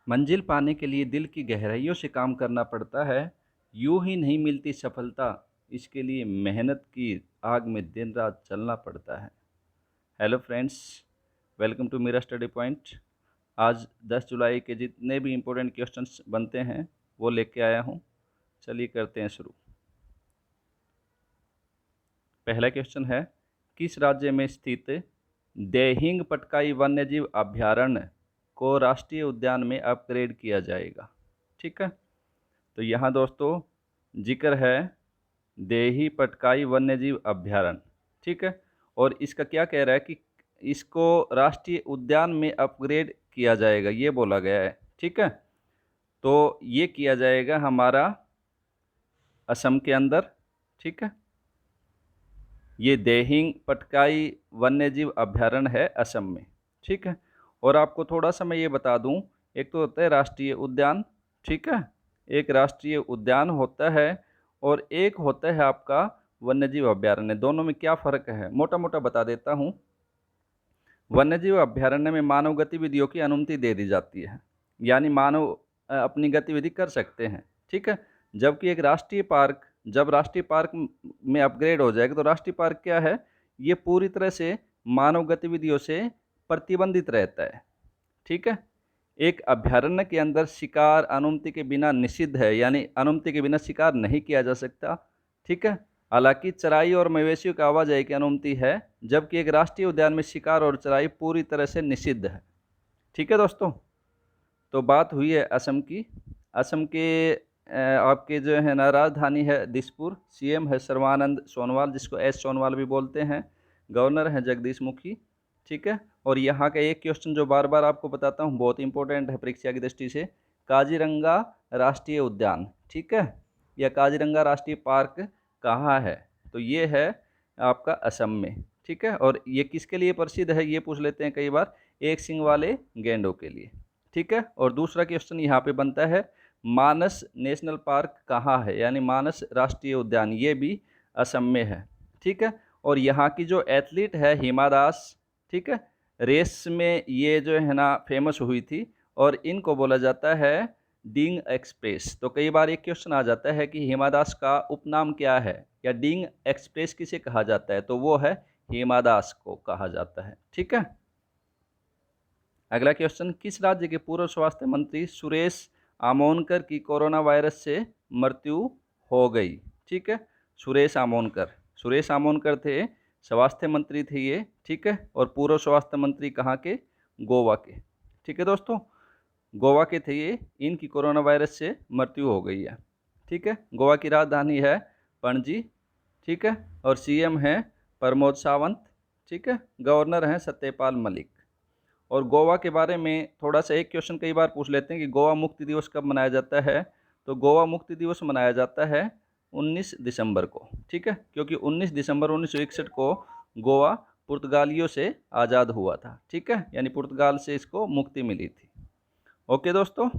मंजिल पाने के लिए दिल की गहराइयों से काम करना पड़ता है। यूं ही नहीं मिलती सफलता, इसके लिए मेहनत की आग में दिन रात चलना पड़ता है। हेलो फ्रेंड्स, वेलकम टू मेरा स्टडी पॉइंट। आज 10 जुलाई के जितने भी इम्पोर्टेंट क्वेश्चंस बनते हैं वो लेके आया हूँ। चलिए करते हैं शुरू। पहला क्वेश्चन है, किस राज्य में स्थित देहिंग पटकाई वन्यजीव अभयारण्य को राष्ट्रीय उद्यान में अपग्रेड किया जाएगा? ठीक है, तो यहाँ दोस्तों जिक्र है देही पटकाई वन्यजीव अभयारण्य। ठीक है, और इसका क्या कह रहा है कि इसको राष्ट्रीय उद्यान में अपग्रेड किया जाएगा, ये बोला गया है। ठीक है, तो ये किया जाएगा हमारा असम के अंदर। ठीक है, ये देहिंग पटकाई वन्यजीव अभयारण्य है असम में। ठीक है, और आपको थोड़ा सा मैं ये बता दूं, एक तो होता है राष्ट्रीय उद्यान, ठीक है, एक राष्ट्रीय उद्यान होता है और एक होता है आपका वन्यजीव अभयारण्य। दोनों में क्या फ़र्क है मोटा मोटा बता देता हूँ। वन्यजीव अभयारण्य में मानव गतिविधियों की अनुमति दे दी जाती है, यानी मानव अपनी गतिविधि कर सकते हैं। ठीक है, जबकि एक राष्ट्रीय पार्क, जब राष्ट्रीय पार्क में अपग्रेड हो जाएगा तो राष्ट्रीय पार्क क्या है, ये पूरी तरह से मानव गतिविधियों से प्रतिबंधित रहता है। ठीक है, एक अभयारण्य के अंदर शिकार अनुमति के बिना निषिद्ध है, यानी अनुमति के बिना शिकार नहीं किया जा सकता। ठीक है, हालांकि चराई और मवेशियों की आवाजाही की अनुमति है, जबकि एक राष्ट्रीय उद्यान में शिकार और चराई पूरी तरह से निषिद्ध है। ठीक है दोस्तों, तो बात हुई है असम की। असम के आपके जो है ना राजधानी है दिसपुर, सीएम है सर्बानंद सोनोवाल, जिसको एस सोनोवाल भी बोलते हैं, गवर्नर है जगदीश मुखी। ठीक है, और यहाँ का एक क्वेश्चन जो बार बार आपको बताता हूँ, बहुत इंपॉर्टेंट है परीक्षा की दृष्टि से, काजीरंगा राष्ट्रीय उद्यान, ठीक है, या काजीरंगा राष्ट्रीय पार्क कहाँ है? तो ये है आपका असम में। ठीक है, और ये किसके लिए प्रसिद्ध है ये पूछ लेते हैं कई बार, एक सींग वाले गेंडों के लिए। ठीक है, और दूसरा क्वेश्चन यहाँ पे बनता है, मानस नेशनल पार्क कहाँ है, यानी मानस राष्ट्रीय उद्यान, ये भी असम में है। ठीक है, और यहाँ की जो एथलीट है हिमा दास, ठीक है, रेस में ये जो है ना फेमस हुई थी, और इनको बोला जाता है डिंग एक्सप्रेस। तो कई बार एक क्वेश्चन आ जाता है कि हिमा दास का उपनाम क्या है, या डिंग एक्सप्रेस किसे कहा जाता है, तो वो है हिमा दास को कहा जाता है। ठीक है, अगला क्वेश्चन, किस राज्य के पूर्व स्वास्थ्य मंत्री सुरेश आमोनकर की कोरोना वायरस से मृत्यु हो गई? ठीक है, सुरेश आमोनकर थे, स्वास्थ्य मंत्री थे ये। ठीक है, और पूर्व स्वास्थ्य मंत्री कहाँ के? गोवा के। ठीक है दोस्तों, गोवा के थे ये, इनकी कोरोना वायरस से मृत्यु हो गई है। ठीक है, गोवा की राजधानी है पणजी। ठीक है, और सीएम हैं प्रमोद सावंत। ठीक है, गवर्नर हैं सत्यपाल मलिक। और गोवा के बारे में थोड़ा सा एक क्वेश्चन कई बार पूछ लेते हैं कि गोवा मुक्ति दिवस कब मनाया जाता है? तो गोवा मुक्ति दिवस मनाया जाता है 19 दिसंबर को। ठीक है, क्योंकि 19 दिसंबर 1961 को गोवा पुर्तगालियों से आज़ाद हुआ था। ठीक है, यानी पुर्तगाल से इसको मुक्ति मिली थी। ओके दोस्तों,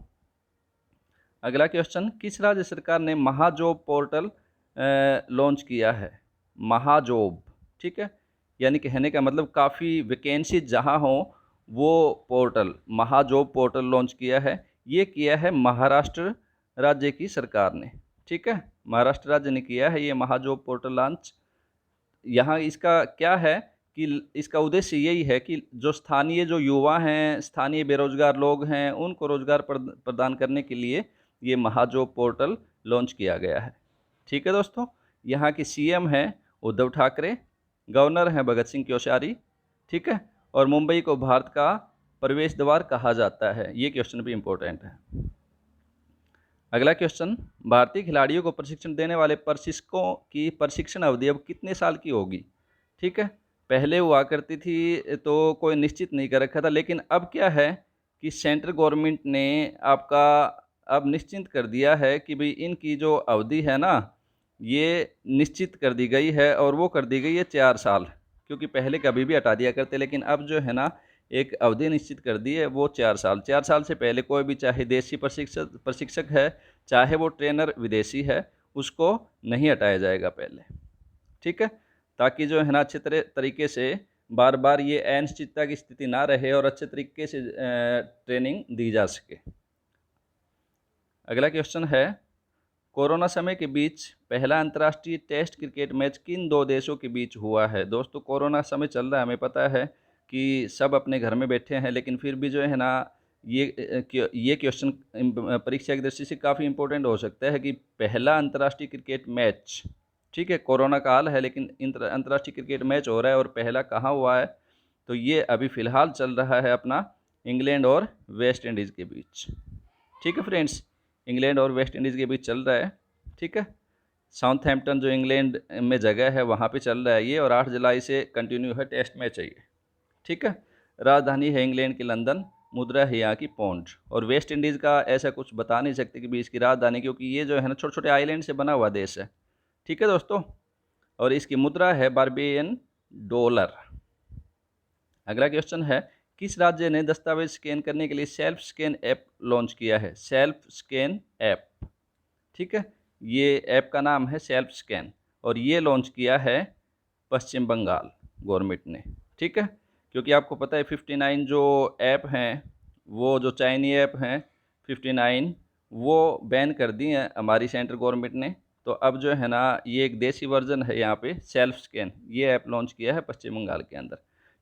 अगला क्वेश्चन, किस राज्य सरकार ने महाजॉब पोर्टल लॉन्च किया है? महाजॉब, ठीक है, यानी कहने का मतलब काफ़ी वैकेंसी जहाँ हो वो पोर्टल, महाजॉब पोर्टल लॉन्च किया है। ये किया है महाराष्ट्र राज्य की सरकार ने। ठीक है, महाराष्ट्र राज्य ने किया है ये महाजॉब पोर्टल लॉन्च। यहाँ इसका क्या है कि इसका उद्देश्य यही है कि जो स्थानीय जो युवा हैं, स्थानीय बेरोजगार लोग हैं, उनको रोजगार प्रदान करने के लिए ये महाजॉब पोर्टल लॉन्च किया गया है। ठीक है दोस्तों, यहाँ की सीएम हैं उद्धव ठाकरे, गवर्नर हैं भगत सिंह कोश्यारी। ठीक है, और मुंबई को भारत का प्रवेश द्वार कहा जाता है, ये क्वेश्चन भी इम्पोर्टेंट है। अगला क्वेश्चन, भारतीय खिलाड़ियों को प्रशिक्षण देने वाले प्रशिक्षकों की प्रशिक्षण अवधि अब कितने साल की होगी? ठीक है, पहले हुआ करती थी तो कोई निश्चित नहीं कर रखा था, लेकिन अब क्या है कि सेंट्रल गवर्नमेंट ने आपका अब निश्चित कर दिया है कि भाई इनकी जो अवधि है ना, ये निश्चित कर दी गई है, और वो कर दी गई है 4 साल, क्योंकि पहले कभी भी हटा दिया करते, लेकिन अब जो है ना एक अवधि निश्चित कर दी है, वो 4 साल। 4 साल से पहले कोई भी, चाहे देसी प्रशिक्षक है, चाहे वो ट्रेनर विदेशी है, उसको नहीं हटाया जाएगा पहले। ठीक है, ताकि जो है ना अच्छे तरीके से बार बार ये अनिश्चितता की स्थिति ना रहे और अच्छे तरीके से ट्रेनिंग दी जा सके। अगला क्वेश्चन है, कोरोना समय के बीच पहला अंतर्राष्ट्रीय टेस्ट क्रिकेट मैच किन दो देशों के बीच हुआ है? दोस्तों, कोरोना समय चल रहा है, हमें पता है कि सब अपने घर में बैठे हैं, लेकिन फिर भी जो है ना, ये क्वेश्चन परीक्षा की दृष्टि से काफ़ी इंपॉर्टेंट हो सकता है कि पहला अंतर्राष्ट्रीय क्रिकेट मैच, ठीक है, कोरोना काल है लेकिन अंतर्राष्ट्रीय क्रिकेट मैच हो रहा है और पहला कहाँ हुआ है? तो ये अभी फ़िलहाल चल रहा है अपना इंग्लैंड और वेस्ट इंडीज़ के बीच। ठीक है फ्रेंड्स, इंग्लैंड और वेस्ट इंडीज़ के बीच चल रहा है। ठीक है, साउथहैम्पटन जो इंग्लैंड में जगह है वहाँ पे चल रहा है ये, और 8 जुलाई से कंटिन्यू है, टेस्ट मैच है ये। ठीक है, राजधानी है इंग्लैंड की लंदन, मुद्रा है यहाँ की पौंड, और वेस्ट इंडीज़ का ऐसा कुछ बता नहीं सकते कि भी इसकी राजधानी, क्योंकि ये जो है ना छोटे छोटे आइलैंड से बना हुआ देश है। ठीक है दोस्तों, और इसकी मुद्रा है बारबेरियन डॉलर। अगला क्वेश्चन है, किस राज्य ने दस्तावेज स्कैन करने के लिए सेल्फ स्कैन ऐप लॉन्च किया है? सेल्फ स्कैन ऐप, ठीक है, ये ऐप का नाम है सेल्फ स्कैन, और ये लॉन्च किया है पश्चिम बंगाल गवर्नमेंट ने। ठीक है, क्योंकि आपको पता है 59 जो ऐप हैं, वो जो चाइनी ऐप हैं 59, वो बैन कर दी हैं हमारी सेंट्रल गवर्नमेंट ने। तो अब जो है ना, ये एक देसी वर्जन है यहाँ पे सेल्फ स्कैन, ये ऐप लॉन्च किया है पश्चिम बंगाल के अंदर।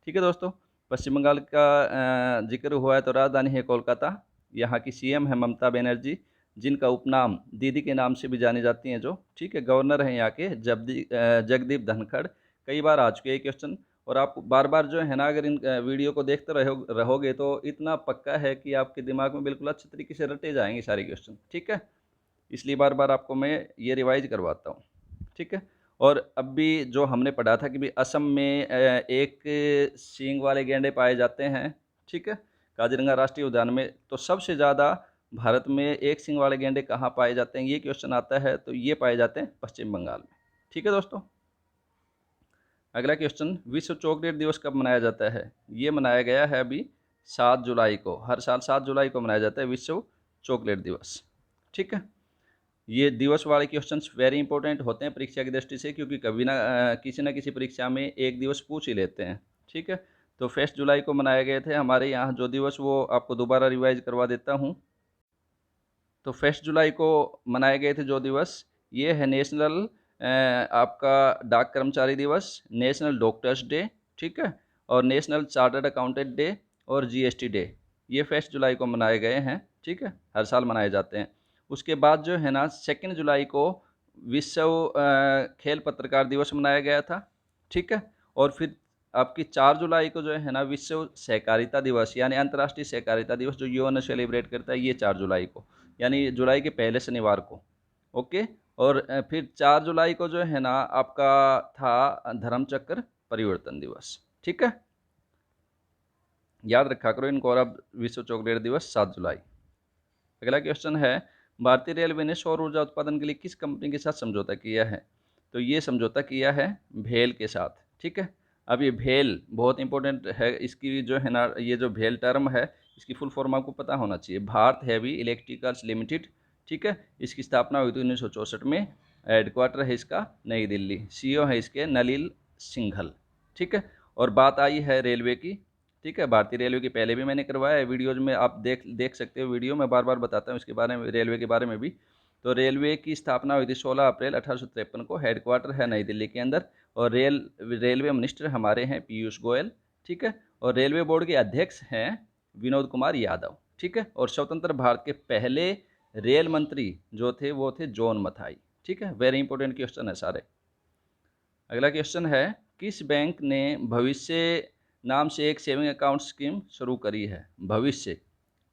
ठीक है दोस्तों, पश्चिम बंगाल का जिक्र हुआ है तो राजधानी है कोलकाता, यहाँ की सीएम है ममता बनर्जी, जिनका उपनाम दीदी के नाम से भी जानी जाती हैं जो। ठीक है, गवर्नर हैं यहाँ के जगदीप धनखड़। कई बार आ चुके हैं क्वेश्चन, और आप बार बार जो है ना, अगर इन वीडियो को देखते रहोगे तो इतना पक्का है कि आपके दिमाग में बिल्कुल अच्छे तरीके से रटे जाएंगे सारे क्वेश्चन। ठीक है, इसलिए बार बार आपको मैं ये रिवाइज करवाता हूँ। ठीक है, और अब भी जो हमने पढ़ा था कि भी असम में एक सींग वाले गैंडे पाए जाते हैं। ठीक है, काजीरंगा राष्ट्रीय उद्यान में। तो सबसे ज़्यादा भारत में एक सींग वाले गैंडे कहाँ पाए जाते हैं, ये क्वेश्चन आता है, तो ये पाए जाते हैं पश्चिम बंगाल में। ठीक है दोस्तों, अगला क्वेश्चन, विश्व चॉकलेट दिवस कब मनाया जाता है? ये मनाया गया है अभी 7 जुलाई को, हर साल 7 जुलाई को मनाया जाता है विश्व चॉकलेट दिवस। ठीक है, ये दिवस वाले क्वेश्चंस वेरी इंपॉर्टेंट होते हैं परीक्षा की दृष्टि से, क्योंकि कभी किसी ना किसी परीक्षा में एक दिवस पूछ ही लेते हैं। ठीक है, तो 1 जुलाई को मनाए गए थे हमारे यहाँ जो दिवस, वो आपको दोबारा रिवाइज करवा देता हूँ। तो 1 जुलाई को मनाए गए थे जो दिवस, ये है नेशनल आपका डाक कर्मचारी दिवस, नेशनल डॉक्टर्स डे, ठीक है, और नेशनल चार्टर्ड अकाउंटेंट डे और जीएसटी डे। ये 1 जुलाई को मनाए गए हैं। ठीक है, हर साल मनाए जाते हैं। उसके बाद जो है ना, 2 जुलाई को विश्व खेल पत्रकार दिवस मनाया गया था। ठीक है, और फिर आपकी 4 जुलाई को जो है ना, विश्व सहकारिता दिवस यानी अंतर्राष्ट्रीय सहकारिता दिवस जो यूएन सेलिब्रेट करता है, ये 4 जुलाई को, यानी जुलाई के पहले शनिवार को। ओके, और फिर 4 जुलाई को जो है ना, आपका था धर्मचक्र परिवर्तन दिवस। ठीक है, याद रखा करो इनको। और अब विश्व चॉकलेट दिवस 7 जुलाई। अगला क्वेश्चन है, भारतीय रेलवे ने सौर ऊर्जा उत्पादन के लिए किस कंपनी के साथ समझौता किया है? तो ये समझौता किया है भेल के साथ। ठीक है, अब ये भेल बहुत इंपॉर्टेंट है, इसकी जो है ना, ये जो भेल टर्म है, इसकी फुल फॉर्म आपको पता होना चाहिए, भारत हैवी इलेक्ट्रिकल्स लिमिटेड। ठीक है, इसकी स्थापना हुई थी 1964 में, हेडक्वार्टर है इसका नई दिल्ली, सीईओ है इसके नलिल सिंघल। ठीक है, और बात आई है रेलवे की। ठीक है, भारतीय रेलवे की पहले भी मैंने करवाया है वीडियोज में, आप देख सकते हो वीडियो, मैं बार बार बताता हूँ इसके बारे में, रेलवे के बारे में भी। तो रेलवे की स्थापना हुई थी 16 अप्रैल 1853 को, हेडक्वार्टर है नई दिल्ली के अंदर, और रेलवे मिनिस्टर हमारे हैं पीयूष गोयल। ठीक है, और रेलवे बोर्ड के अध्यक्ष हैं विनोद कुमार यादव। ठीक है, और स्वतंत्र भारत के पहले रेल मंत्री जो थे वो थे जॉन मथाई। ठीक है, वेरी इंपॉर्टेंट क्वेश्चन है सारे। अगला क्वेश्चन है, किस बैंक ने भविष्य नाम से एक सेविंग अकाउंट स्कीम शुरू करी है? भविष्य,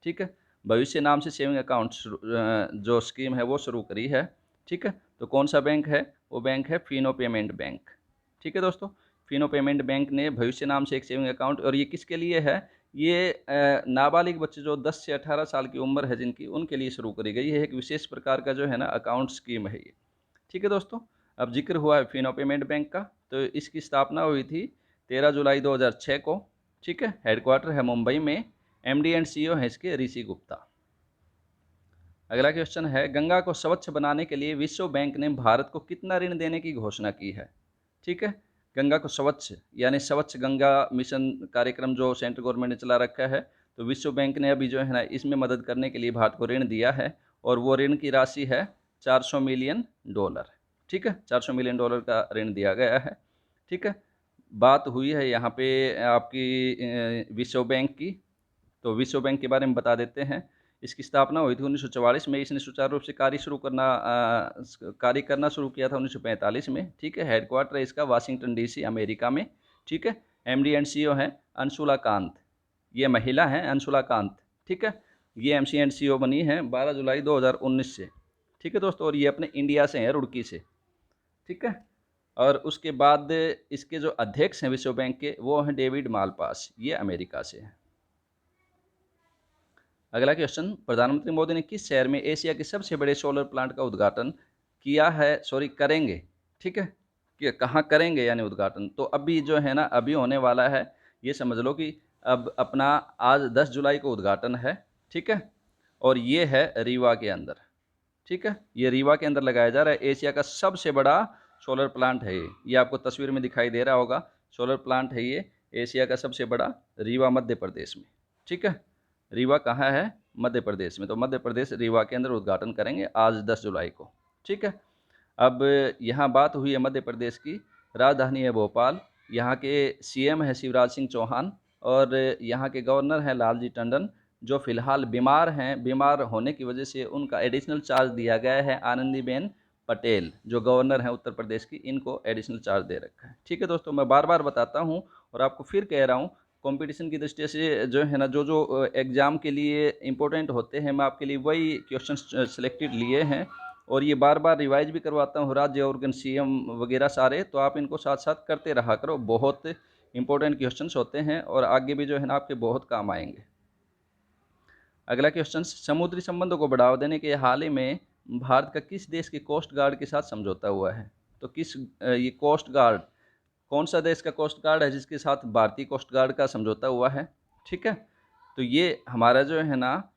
ठीक है, भविष्य नाम से सेविंग अकाउंट जो स्कीम है वो शुरू करी है। ठीक है, तो कौन सा बैंक है? वो बैंक है फिनो पेमेंट बैंक। ठीक है दोस्तों, फिनो पेमेंट बैंक ने भविष्य नाम से एक सेविंग अकाउंट, और ये किसके लिए है? ये नाबालिग बच्चे जो 10 से 18 साल की उम्र है जिनकी, उनके लिए शुरू करी गई है। एक विशेष प्रकार का जो है ना अकाउंट स्कीम है ये। ठीक है दोस्तों, अब जिक्र हुआ है फिनो पेमेंट बैंक का, तो इसकी स्थापना हुई थी 13 जुलाई 2006 को। ठीक है, हेडक्वार्टर है मुंबई में, एमडी एंड सीईओ है इसके ऋषि गुप्ता। अगला क्वेश्चन है, गंगा को स्वच्छ बनाने के लिए विश्व बैंक ने भारत को कितना ऋण देने की घोषणा की है? ठीक है, गंगा को स्वच्छ यानी स्वच्छ गंगा मिशन कार्यक्रम जो सेंट्रल गवर्नमेंट ने चला रखा है, तो विश्व बैंक ने अभी जो है ना, इसमें मदद करने के लिए भारत को ऋण दिया है, और वो ऋण की राशि है $400 मिलियन। ठीक है, $400 मिलियन का ऋण दिया गया है। ठीक है, बात हुई है यहाँ पे आपकी विश्व बैंक की, तो विश्व बैंक के बारे में बता देते हैं। इसकी स्थापना हुई थी 1944 में। इसने सुचारू रूप से कार्य करना शुरू किया था 1945 में। ठीक है, हेडक्वार्टर है इसका वाशिंगटन DC अमेरिका में। ठीक है, MD एंड CEO हैं अंशुला कांत, ये महिला हैं अंशुला कांत। ठीक है, ये MC एंड CEO बनी है 12 जुलाई 2019 से। ठीक है दोस्तों, और ये अपने इंडिया से हैं, रुड़की से। ठीक है, और उसके बाद इसके जो अध्यक्ष हैं विश्व बैंक के, वो हैं डेविड मालपास, ये अमेरिका से हैं। अगला क्वेश्चन, प्रधानमंत्री मोदी ने किस शहर में एशिया के सबसे बड़े सोलर प्लांट का उद्घाटन किया है, करेंगे। ठीक है, कि कहाँ करेंगे यानी उद्घाटन, तो अभी जो है ना, अभी होने वाला है। ये समझ लो कि अब अपना आज 10 जुलाई को उद्घाटन है। ठीक है, और ये है रीवा के अंदर। ठीक है, ये रीवा के अंदर लगाया जा रहा है। एशिया का सबसे बड़ा सोलर प्लांट है ये आपको तस्वीर में दिखाई दे रहा होगा। सोलर प्लांट है ये, एशिया का सबसे बड़ा, रीवा मध्य प्रदेश में। ठीक है, रीवा कहाँ है, मध्य प्रदेश में। तो मध्य प्रदेश रीवा के अंदर उद्घाटन करेंगे आज 10 जुलाई को। ठीक है, अब यहाँ बात हुई है मध्य प्रदेश की, राजधानी है भोपाल, यहाँ के CM है शिवराज सिंह चौहान, और यहाँ के गवर्नर हैं लालजी टंडन, जो फिलहाल बीमार हैं। बीमार होने की वजह से उनका एडिशनल चार्ज दिया गया है आनंदीबेन पटेल, जो गवर्नर हैं उत्तर प्रदेश की, इनको एडिशनल चार्ज दे रखा है। ठीक है दोस्तों, मैं बार बार बताता हूँ और आपको फिर कह रहा हूँ, कंपटीशन की दृष्टि से जो है ना, जो एग्ज़ाम के लिए इम्पोर्टेंट होते हैं, मैं आपके लिए वही क्वेश्चन सिलेक्टेड लिए हैं, और ये बार बार रिवाइज भी करवाता हूँ। राज्य ऑर्गन CM वगैरह सारे, तो आप इनको साथ साथ करते रहा करो। बहुत इंपॉर्टेंट क्वेश्चंस होते हैं और आगे भी जो है ना आपके बहुत काम आएंगे। अगला क्वेश्चन, समुद्री संबंधों को बढ़ावा देने के हाल ही में भारत का किस देश के कोस्ट गार्ड के साथ समझौता हुआ है। तो किस ये कोस्ट गार्ड, कौन सा देश का कोस्ट गार्ड है जिसके साथ भारतीय कोस्ट गार्ड का समझौता हुआ है। ठीक है, तो ये हमारा जो है ना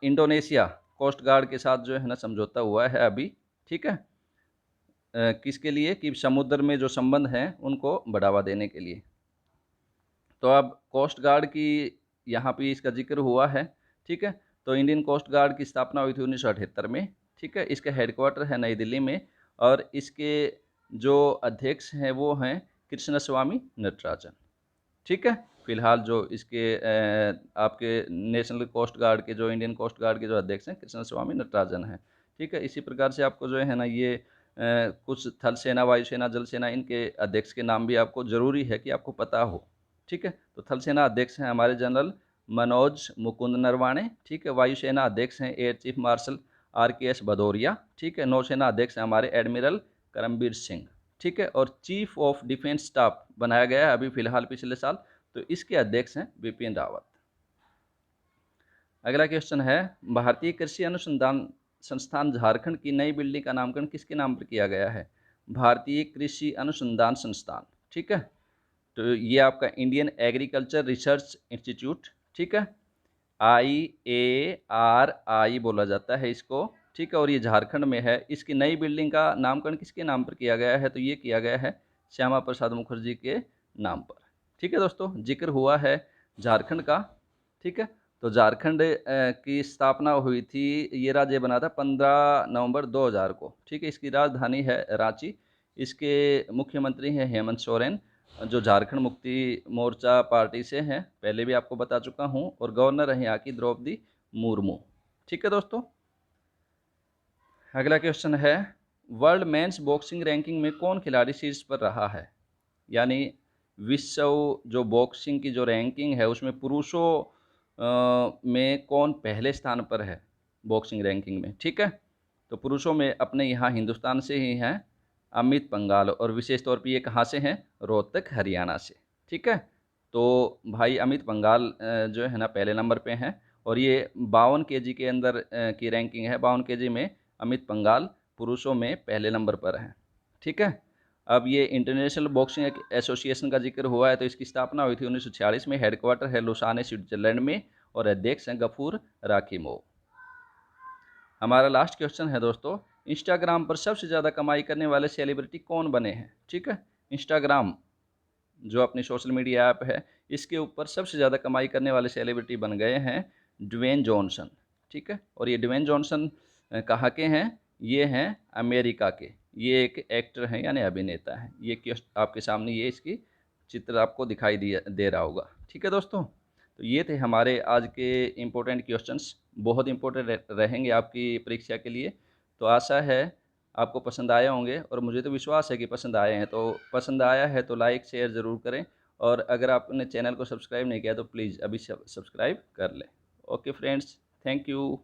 इंडोनेशिया कोस्ट गार्ड के साथ जो है ना समझौता हुआ है अभी। ठीक है, किसके लिए, कि समुद्र में जो संबंध हैं उनको बढ़ावा देने के लिए। तो अब कोस्ट गार्ड की यहाँ पे इसका जिक्र हुआ है। ठीक है, तो इंडियन कोस्ट गार्ड की स्थापना हुई थी 1978 में। ठीक है, इसका हेडक्वार्टर है नई दिल्ली में, और इसके जो अध्यक्ष हैं वो हैं कृष्ण स्वामी नटराजन। ठीक है, फिलहाल जो इसके आपके नेशनल कोस्ट गार्ड के, जो इंडियन कोस्ट गार्ड के जो अध्यक्ष हैं कृष्ण स्वामी नटराजन हैं। ठीक है, इसी प्रकार से आपको जो है ना ये कुछ थल सेना, वायुसेना, जल सेना, इनके अध्यक्ष के नाम भी आपको ज़रूरी है कि आपको पता हो। ठीक है, तो थल सेना अध्यक्ष हैं हमारे जनरल मनोज मुकुंद नरवाणे। ठीक है, वायुसेना अध्यक्ष हैं air chief marshal RKS Bhadauria. ठीक है, नौसेना अध्यक्ष हैं हमारे एडमिरल करमबीर सिंह। ठीक है, और चीफ ऑफ डिफेंस स्टाफ बनाया गया है अभी फिलहाल पिछले साल, तो इसके अध्यक्ष हैं बिपिन रावत। अगला क्वेश्चन है, भारतीय कृषि अनुसंधान संस्थान झारखंड की नई बिल्डिंग का नामकरण किसके नाम पर किया गया है। भारतीय कृषि अनुसंधान संस्थान। ठीक है, तो ये आपका इंडियन एग्रीकल्चर रिसर्च इंस्टीट्यूट। ठीक है, IARI बोला जाता है इसको। ठीक है, और ये झारखंड में है। इसकी नई बिल्डिंग का नामकरण किसके नाम पर किया गया है, तो ये किया गया है श्यामा प्रसाद मुखर्जी के नाम पर। ठीक है दोस्तों, जिक्र हुआ है झारखंड का। ठीक है, तो झारखंड की स्थापना हुई थी, ये राज्य बना था 15 नवंबर 2000 को। ठीक है, इसकी राजधानी है रांची। इसके मुख्यमंत्री हैं हेमंत सोरेन, जो झारखंड मुक्ति मोर्चा पार्टी से हैं, पहले भी आपको बता चुका हूं, और गवर्नर हैं यहाँ की द्रौपदी मुर्मू। ठीक है दोस्तों, अगला क्वेश्चन है, वर्ल्ड मेंस बॉक्सिंग रैंकिंग में कौन खिलाड़ी शीर्ष पर रहा है। यानी विश्व जो बॉक्सिंग की जो रैंकिंग है उसमें पुरुषों में कौन पहले स्थान पर है बॉक्सिंग रैंकिंग में। ठीक है, तो पुरुषों में अपने यहाँ हिंदुस्तान से ही हैं अमित पंघाल, और विशेष तौर पे ये कहाँ से हैं, रोहतक हरियाणा से। ठीक है, तो भाई अमित पंघाल जो है ना पहले नंबर पे हैं, और ये 52 kg के अंदर की रैंकिंग है। 52 kg में अमित पंघाल पुरुषों में पहले नंबर पर हैं। ठीक है, अब ये इंटरनेशनल बॉक्सिंग एसोसिएशन का जिक्र हुआ है, तो इसकी स्थापना हुई थी 1946 में। हेडक्वार्टर है लुसाने स्विट्जरलैंड में, और अध्यक्ष हैं गफूर राखीमोव। हमारा लास्ट क्वेश्चन है दोस्तों, इंस्टाग्राम पर सबसे ज़्यादा कमाई करने वाले सेलिब्रिटी कौन बने हैं। ठीक है, इंस्टाग्राम जो अपनी सोशल मीडिया ऐप है, इसके ऊपर सबसे ज़्यादा कमाई करने वाले सेलिब्रिटी बन गए हैं ड्वेन जॉनसन। ठीक है। और ये ड्वेन जॉनसन कहाँ के हैं? ये हैं अमेरिका के। ये एक एक्टर हैं यानी अभिनेता हैं। ये आपके सामने ये इसकी चित्र आपको दिखाई दे रहा होगा। ठीक है दोस्तों, तो ये थे हमारे आज के इम्पोर्टेंट क्वेश्चंस, बहुत इम्पोर्टेंट रहेंगे आपकी परीक्षा के लिए। तो आशा है आपको पसंद आए होंगे, और मुझे तो विश्वास है कि पसंद आए हैं। तो पसंद आया है तो लाइक शेयर ज़रूर करें, और अगर आपने चैनल को सब्सक्राइब नहीं किया तो प्लीज़ अभी सब्सक्राइब कर लें। Okay friends, thank you.